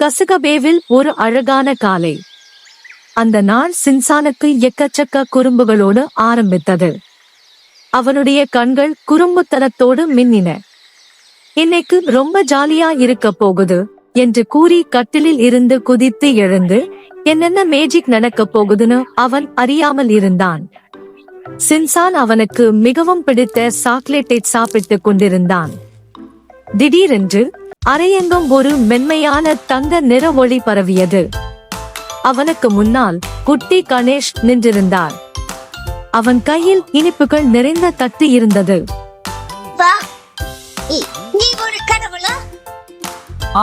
கசுகபேவில் ஒரு அழகான காலை. அந்த நாள் சின்சானுக்கு எக்கச்சக்க குறும்புகளோடு ஆரம்பித்தது. அவனுடைய கண்கள் குறும்புத்தனத்தோடு மின்னின. இன்னைக்கு ரொம்ப ஜாலியா இருக்க போகுது என்று கூறி கட்டிலில் இருந்து குதித்து எழுந்து என்னென்ன மேஜிக் நடக்க போகுதுன்னு அவன் அறியாமல் இருந்தான். சின்சான் அவனுக்கு மிகவும் பிடித்த சாக்லேட்டை சாப்பிட்டுக் கொண்டிருந்தான். திடீரென்று அரையெங்கும் ஒரு மென்மையான தங்க நிற ஒளி பரவியது. அவனுக்கு முன்னால் குட்டி கணேஷ் நின்றிருந்தார். அவன் கையில் இனிப்புகள் நிறைந்த தட்டு இருந்தது.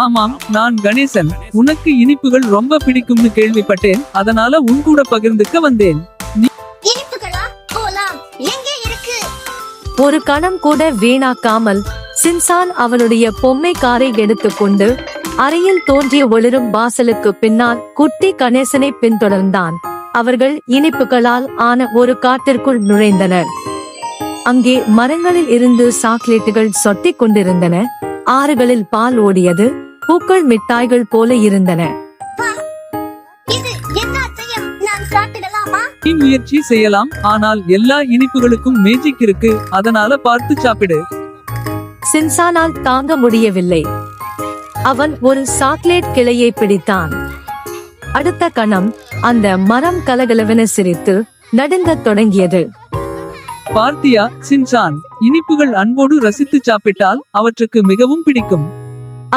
ஆமாம், நான் கணேசன். உனக்கு இனிப்புகள் ரொம்ப பிடிக்கும்னு கேள்விப்பட்டேன். அதனால உன் கூட பகிர்ந்துக்க வந்தேன். ஒரு கணம் கூட வீணாக்காமல் சின்சான் அவனுடைய பொம்மை காரை எடுத்துக்கொண்டு அறையில் தோன்றிய ஒளிரும் வாசலுக்கு பின்னால் குட்டி கணேசனை பின்தொடர்ந்தான். அவர்கள் இனிப்புகளால் ஆன ஒரு காட்டிற்குள் நுழைந்தனர். அங்கே மரங்களில் இருந்து சாக்லேட்டுகள் சொட்டிக் கொண்டிருந்தன. ஆறுகளில் பால் ஓடியது. பூக்கள் மிட்டாய்கள் போல இருந்தன. நீ முயற்சி செய்யலாம், ஆனால் எல்லா இனிப்புகளுக்கும் மேஜிக் இருக்கு. அதனால பார்த்து சாப்பிடு. சின்சானால் தாங்க முடியவில்லை. அவன் ஒரு சாக்லேட் கிளையை பிடித்தான். அடுத்த கணம் அந்த மரம் கலகலவென சிரித்து நடுங்கத் தொடங்கியது. பார்த்தியா சின்சான், இனிப்புகள் அன்போடு ரசித்து சாப்பிட்டால் அவற்றுக்கு மிகவும் பிடிக்கும்.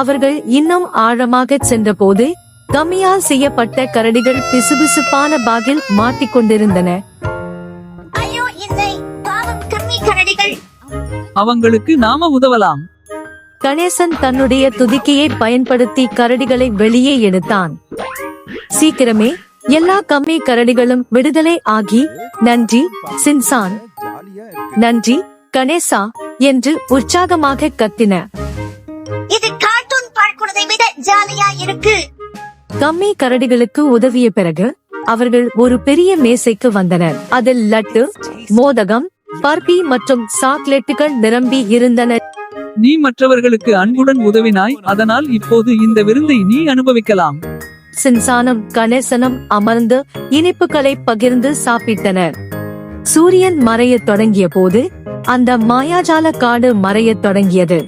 அவர்கள் இன்னும் ஆழமாக சென்றபோது கம்மியால் செய்யப்பட்ட கரடிகள் பிசுபிசுப்பான பாகில் மாட்டிக்கொண்டிருந்தன. அவங்களுக்கு நாம உதவலாம். கணேசன் தன்னுடைய துதிக்கையை பயன்படுத்தி கரடிகளை வெளியே எடுத்தான். சீக்கிரமே எல்லா கம்மி கரடிகளும் விடுதலை ஆகி நன்றி சின்சான், நன்றி கணேசா என்று உற்சாகமாக கத்தின. இது கார்ட்டூன் பார்க்கிறதை விட ஜாலியா இருக்கு. கம்மி கரடிகளுக்கு உதவிய பிறகு அவர்கள் ஒரு பெரிய மேசைக்கு வந்தனர். அதில் லட்டு, மோதகம், பர்பி மற்றும் சாக்லேட்டுகள் நிரம்பி இருந்தன. நீ மற்றவர்களுக்கு அன்புடன் உதவினாய், அதனால் இப்போது இந்த விருந்தை நீ அனுபவிக்கலாம். சின்சானும் கணேசனும் அமர்ந்து இனிப்புகளை பகிர்ந்து சாப்பிட்டனர். சூரியன் மறையத் தொடங்கிய போது அந்த மாயாஜால காடு மறையத் தொடங்கியது.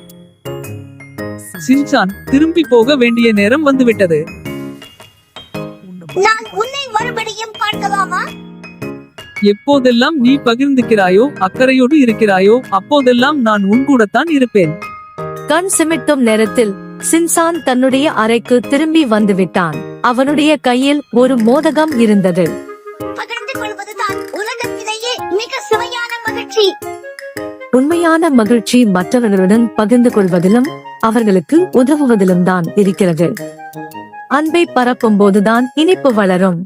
சின்சான், திரும்பி போக வேண்டிய நேரம் வந்துவிட்டது. நான் உன்னை மறுபடியும் பார்க்கலாமா? எப்போதெல்லாம் நீ பகிர்ந்துக்கிறாயோ, அக்கறையோடு இருக்கிறாயோ, அப்போதெல்லாம் நான் உன் கூடத்தான் இருப்பேன். கண் சிமிட்டும் நேரத்தில் சின்சான் தன்னுடைய அறைக்கு திரும்பி வந்துவிட்டான். அவனுடைய கையில் ஒரு மோதகம் இருந்தது. பகிர்ந்து கொள்வதுதான் உலகத்திலேயே மிக சுவையான மகிழ்ச்சி. உண்மையான மகிழ்ச்சி மற்றவர்களுடன் பகிர்ந்து கொள்வதிலும் அவர்களுக்கு உதவுவதிலும் தான் இருக்கிறது. அன்பை பரப்பும் போதுதான் இனிப்பு வளரும்.